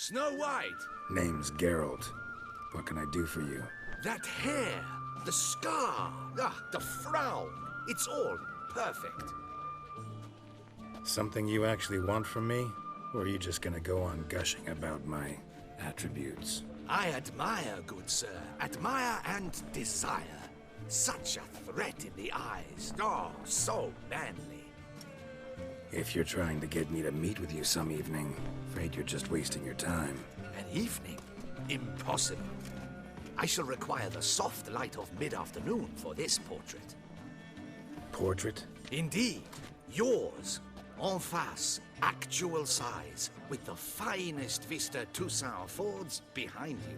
Snow White! Name's Geralt. What can I do for you? That hair, the scar, the frown. It's all perfect. Something you actually want from me? Or are you just gonna go on gushing about my attributes? I admire, good sir. Admire and desire. Such a threat in the eyes. Oh, so manly. If you're trying to get me to meet with you some evening, afraid you're just wasting your time. An evening? Impossible. I shall require the soft light of mid-afternoon for this portrait. Portrait? Indeed. Yours. En face. Actual size. With the finest vista Toussaint affords behind you.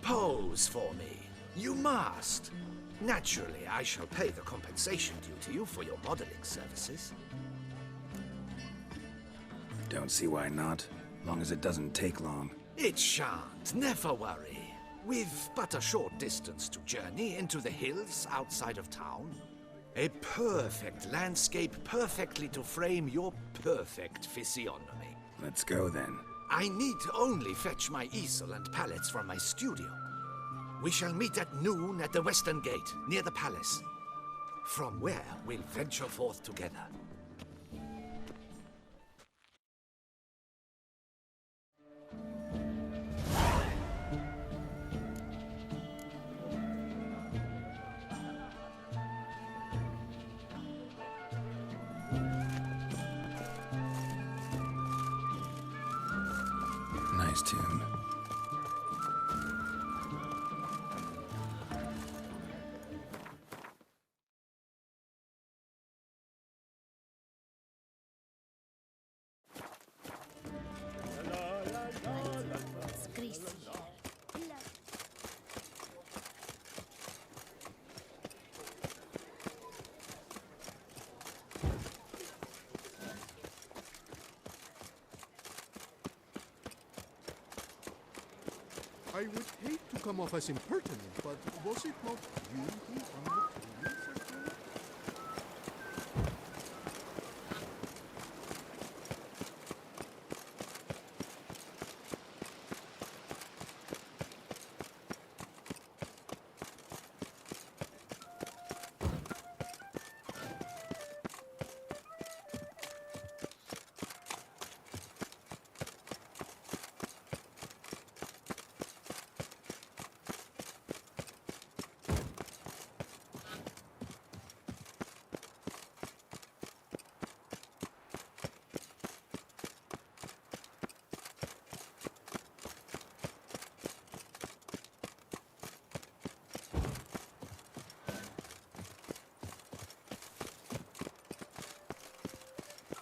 Pose for me. You must. Naturally, I shall pay the compensation due to you for your modeling services. Don't see why not. Long as it doesn't take long. It shan't. Never worry. With but a short distance to journey into the hills outside of town. A perfect landscape perfectly to frame your perfect physiognomy. Let's go then. I need only fetch my easel and palettes from my studio. We shall meet at noon at the western gate, near the palace. From where we'll venture forth together. Nice tune. I would hate to come off as impertinent, but was it not you who unlocked the rules of the...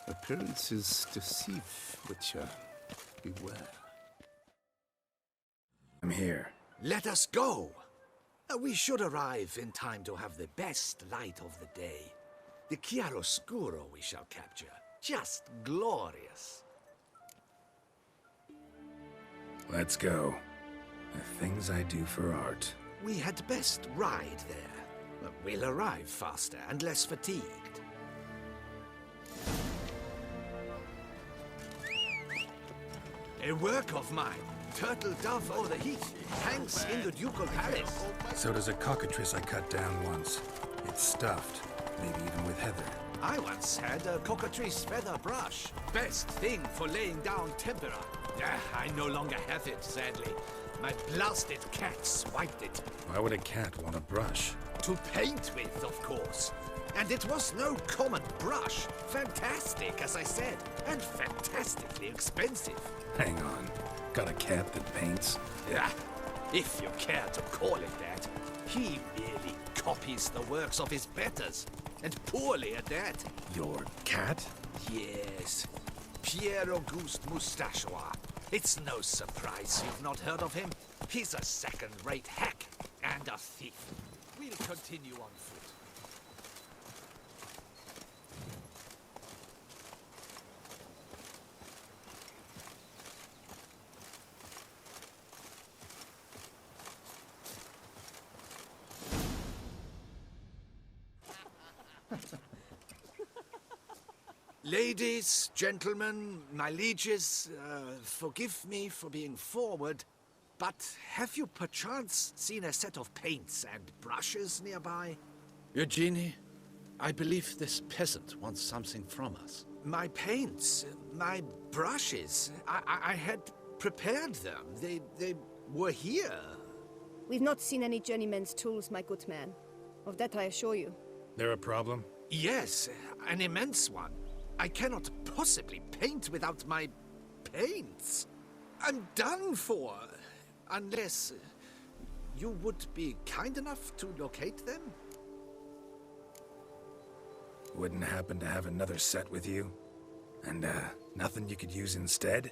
Appearances deceive, Witcher. Beware. I'm here. Let us go! We should arrive in time to have the best light of the day. The chiaroscuro we shall capture. Just glorious. Let's go. The things I do for art. We had best ride there. We'll arrive faster and less fatigued. A work of mine, Turtle Dove or the Heat, hangs in the Ducal Palace. So does a cockatrice I cut down once. It's stuffed, maybe even with heather. I once had a cockatrice feather brush. Best thing for laying down tempera. I no longer have it, sadly. My blasted cat swiped it. Why would a cat want a brush? To paint with, of course. And it was no common brush. Fantastic, as I said, and fantastically expensive. Hang on. Got a cat that paints? Yeah, if you care to call it that. He merely copies the works of his betters, and poorly at that. Your cat? Yes, Pierre Auguste Moustachois. It's no surprise you've not heard of him. He's a second-rate hack and a thief. We'll continue on foot. Ladies, gentlemen, my lieges, forgive me for being forward, but have you perchance seen a set of paints and brushes nearby? Eugenie, I believe this peasant wants something from us. My paints, my brushes, I had prepared them. They were here. We've not seen any journeyman's tools, my good man. Of that I assure you. There a problem? Yes, an immense one. I cannot possibly paint without my paints. I'm done for. Unless you would be kind enough to locate them? Wouldn't happen to have another set with you? And, nothing you could use instead?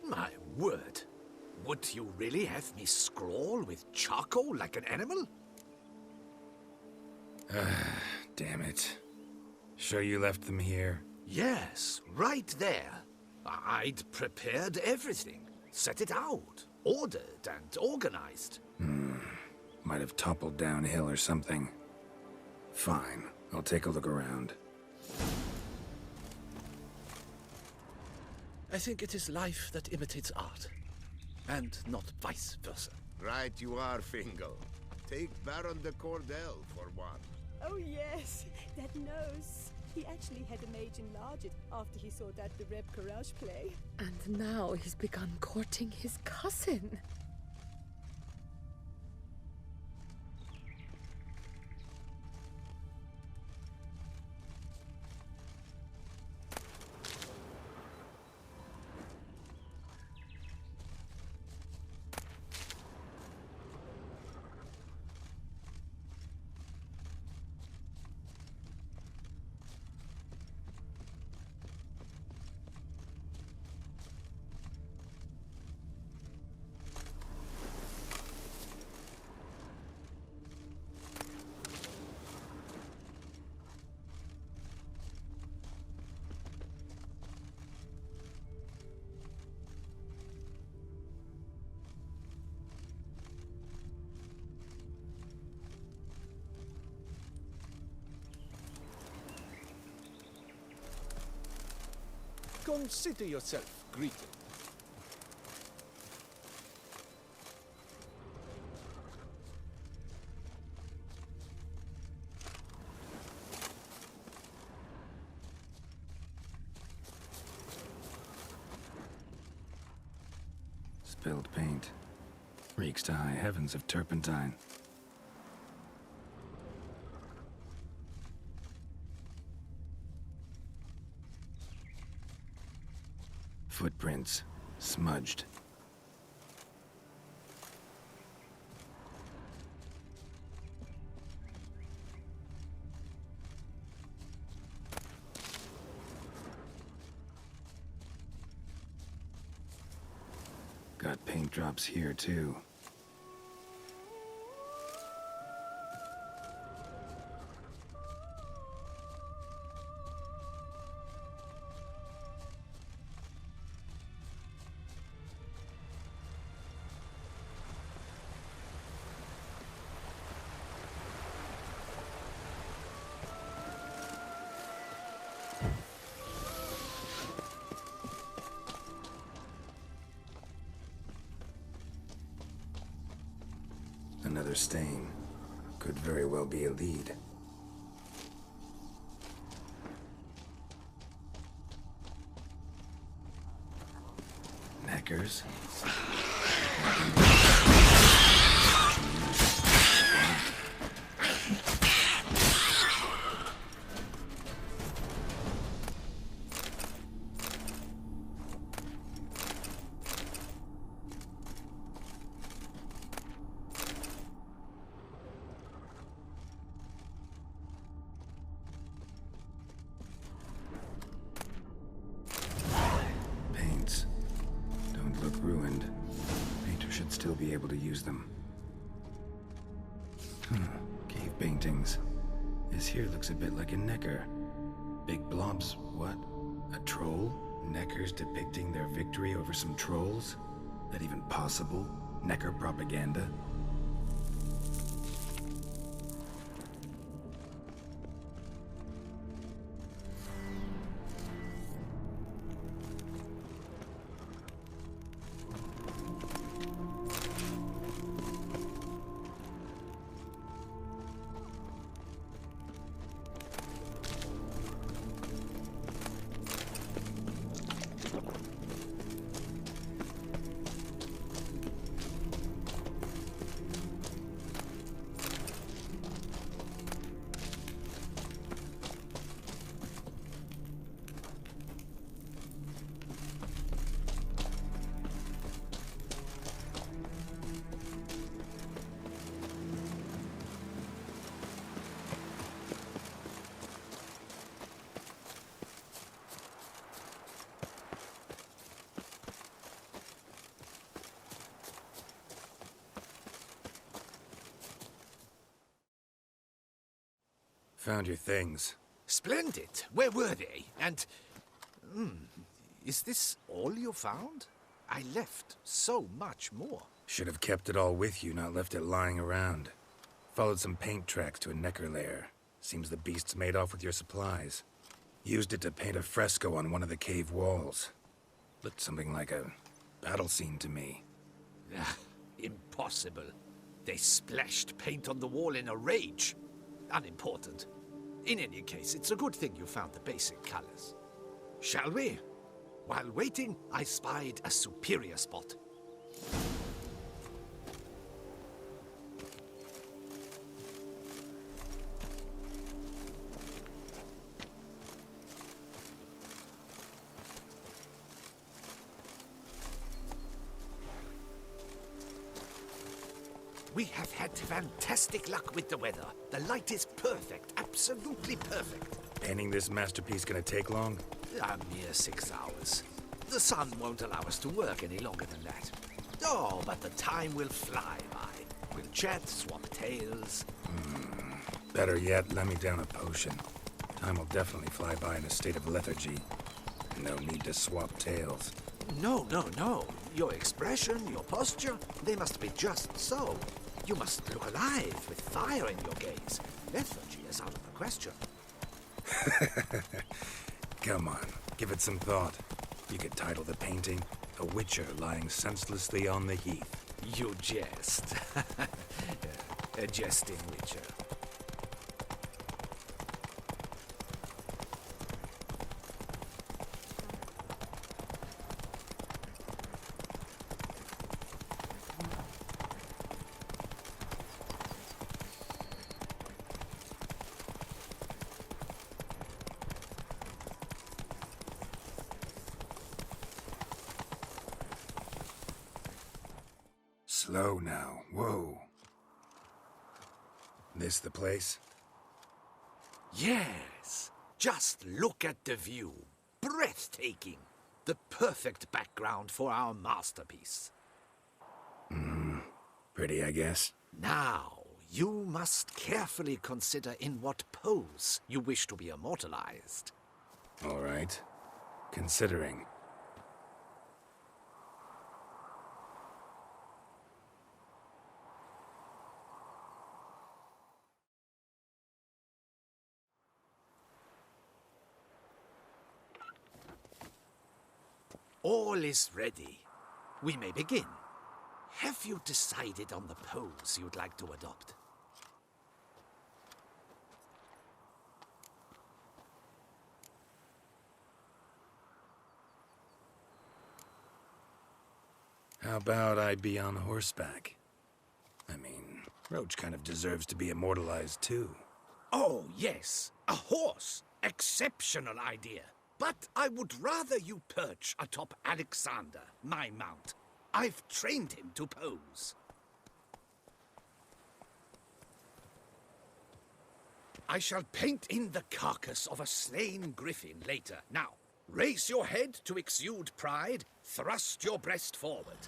My word. Would you really have me scrawl with charcoal like an animal? Damn it. Sure you left them here? Yes, right there. I'd prepared everything, set it out, ordered and organized. Might have toppled downhill or something. Fine, I'll take a look around. I think it is life that imitates art, and not vice versa. Right you are, Fingal. Take Baron de Cordel for one. Oh yes, that nose. He actually had a mage enlarge it after he saw that the Reb Courage play. And now he's begun courting his cousin. Consider yourself greeted. Spilled paint. Reeks to high heavens of turpentine. Footprints. Smudged. Got paint drops here, too. Another stain. Could very well be a lead. Neckers. Paints. Don't look ruined. Painter should still be able to use them. Cave paintings. This here looks a bit like a necker. Big blobs, what? A troll? Neckers depicting their victory over some trolls? That even possible? Necker propaganda? Found your things. Splendid. Where were they? And... is this all you found? I left so much more. Should have kept it all with you, not left it lying around. Followed some paint tracks to a Necker lair. Seems the beast's made off with your supplies. Used it to paint a fresco on one of the cave walls. Looked something like a battle scene to me. Impossible. They splashed paint on the wall in a rage. Unimportant. In any case, it's a good thing you found the basic colors. Shall we? While waiting, I spied a superior spot. We have had fantastic luck with the weather. The light is perfect, absolutely perfect. Painting this masterpiece gonna take long? A mere 6 hours. The sun won't allow us to work any longer than that. Oh, but the time will fly by. We'll chat, swap tales. Better yet, let me down a potion. Time will definitely fly by in a state of lethargy. No need to swap tales. No, no, no. Your expression, your posture, they must be just so. You must look alive with fire in your gaze. Lethargy is out of the question. Come on, give it some thought. You could title the painting, A Witcher Lying Senselessly on the Heath. You jest. A jesting witcher. Slow now, whoa. This the place? Yes. Just look at the view. Breathtaking. The perfect background for our masterpiece. Pretty, I guess. Now, you must carefully consider in what pose you wish to be immortalized. All right. Considering. All is ready. We may begin. Have you decided on the pose you'd like to adopt? How about I be on horseback? I mean, Roach kind of deserves to be immortalized too. Oh, yes. A horse. Exceptional idea. But I would rather you perch atop Alexander, my mount. I've trained him to pose. I shall paint in the carcass of a slain griffin later. Now, raise your head to exude pride. Thrust your breast forward.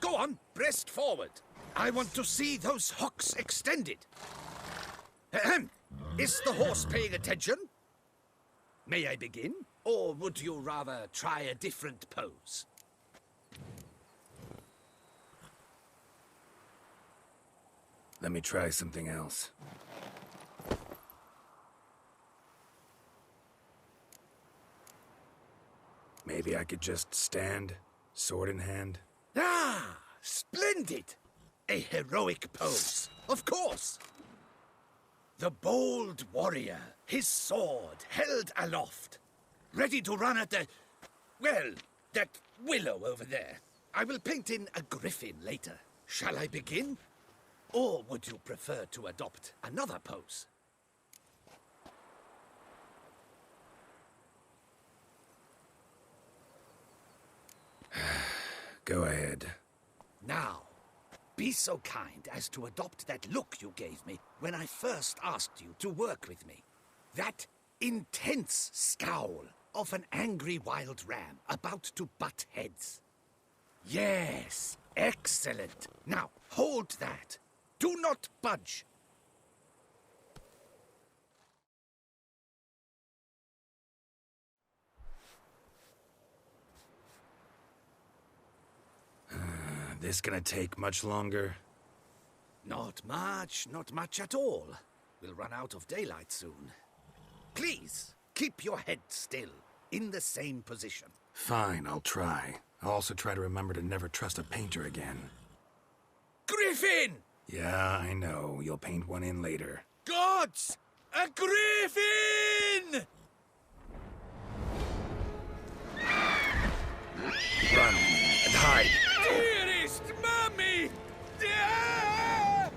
Go on, breast forward. I want to see those hocks extended. Ahem. Is the horse paying attention? May I begin? Or would you rather try a different pose? Let me try something else. Maybe I could just stand, sword in hand. Ah, splendid! A heroic pose, of course. The bold warrior, his sword held aloft, ready to run at that willow over there. I will paint in a griffin later. Shall I begin? Or would you prefer to adopt another pose? Go ahead. Now, be so kind as to adopt that look you gave me when I first asked you to work with me. That intense scowl of an angry wild ram about to butt heads. Yes, excellent. Now, hold that. Do not budge. This gonna take much longer? Not much at all. We'll run out of daylight soon. Please, keep your head still, in the same position. Fine, I'll try. I'll also try to remember to never trust a painter again. Griffin! Yeah, I know. You'll paint one in later. Gods! A griffin! Run and hide! Dearest Mummy! Ah!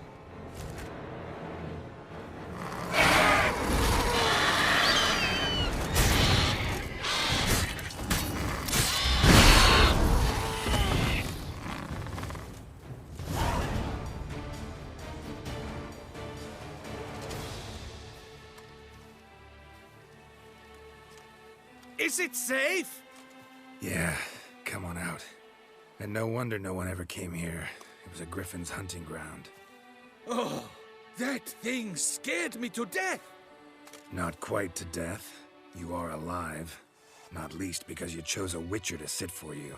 Is it safe? Yeah, come on out. And no wonder no one ever came here. It was a griffin's hunting ground. Oh, that thing scared me to death. Not quite to death. You are alive. Not least because you chose a witcher to sit for you.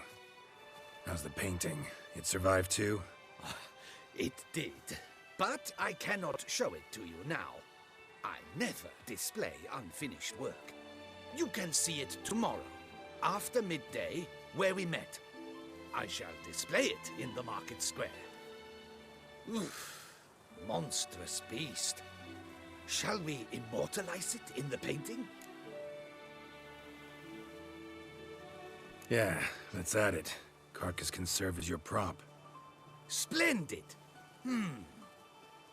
How's the painting? It survived too? It did. But I cannot show it to you now. I never display unfinished work. You can see it tomorrow, after midday, where we met. I shall display it in the market square. Oof, monstrous beast. Shall we immortalize it in the painting? Yeah, let's add it. Carcass can serve as your prop. Splendid.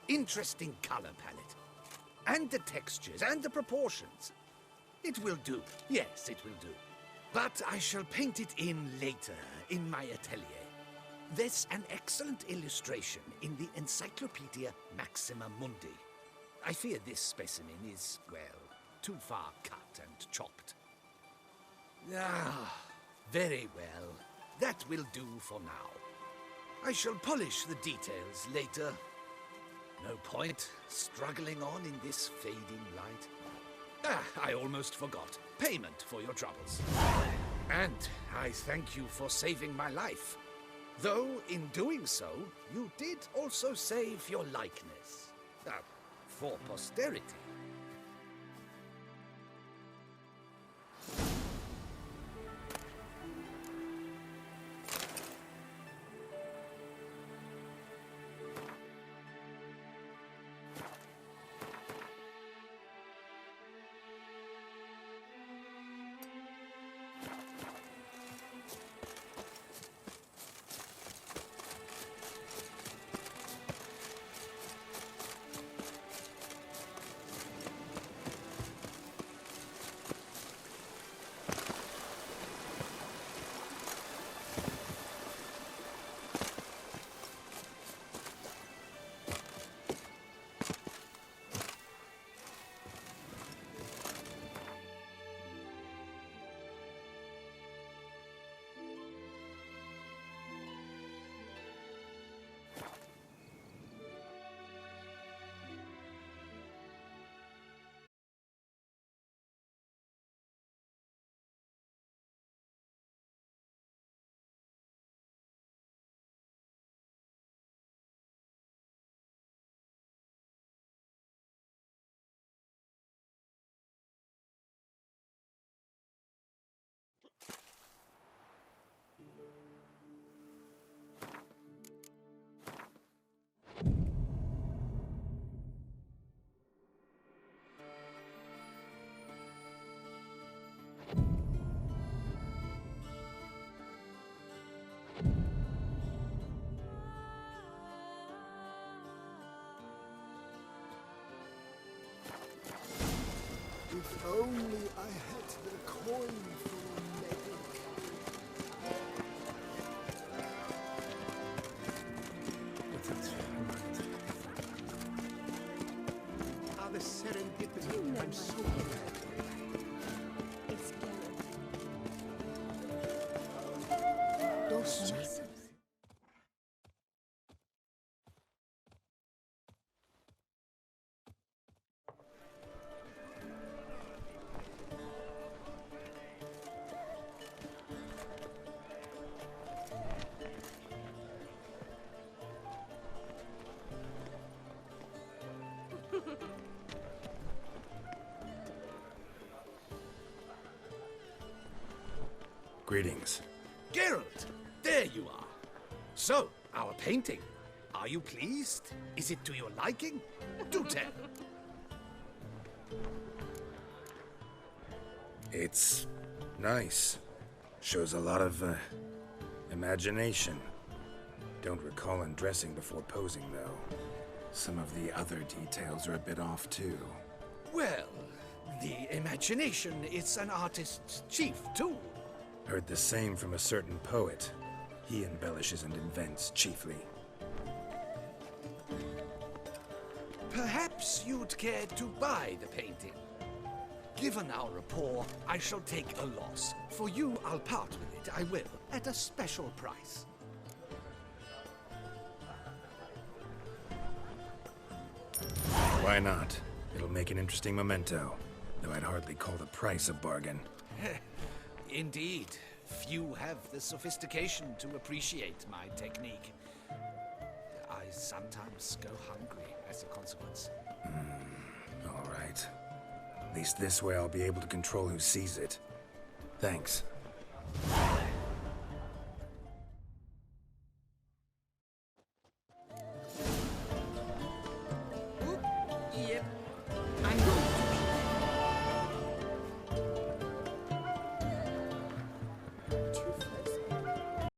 Interesting color palette. And the textures and the proportions. It will do. Yes, it will do. But I shall paint it in later, in my atelier. There's an excellent illustration in the Encyclopedia Maxima Mundi. I fear this specimen is, well, too far cut and chopped. Ah, very well. That will do for now. I shall polish the details later. No point struggling on in this fading light. Ah, I almost forgot. Payment for your troubles. And I thank you for saving my life. Though, in doing so, you did also save your likeness. For posterity. If only I had the coin for a medic. Ah, the serendipity. I'm so glad. It's Those Greetings. Geralt, there you are. So, our painting. Are you pleased? Is it to your liking? Do tell. It's nice. Shows a lot of, imagination. Don't recall undressing before posing, though. Some of the other details are a bit off, too. Well, the imagination is an artist's chief tool. Heard the same from a certain poet. He embellishes and invents, chiefly. Perhaps you'd care to buy the painting. Given our rapport, I shall take a loss. For you, I'll part with it, I will, at a special price. Why not? It'll make an interesting memento, though I'd hardly call the price a bargain. Indeed. Few have the sophistication to appreciate my technique. I sometimes go hungry as a consequence. All right. At least this way I'll be able to control who sees it. Thanks.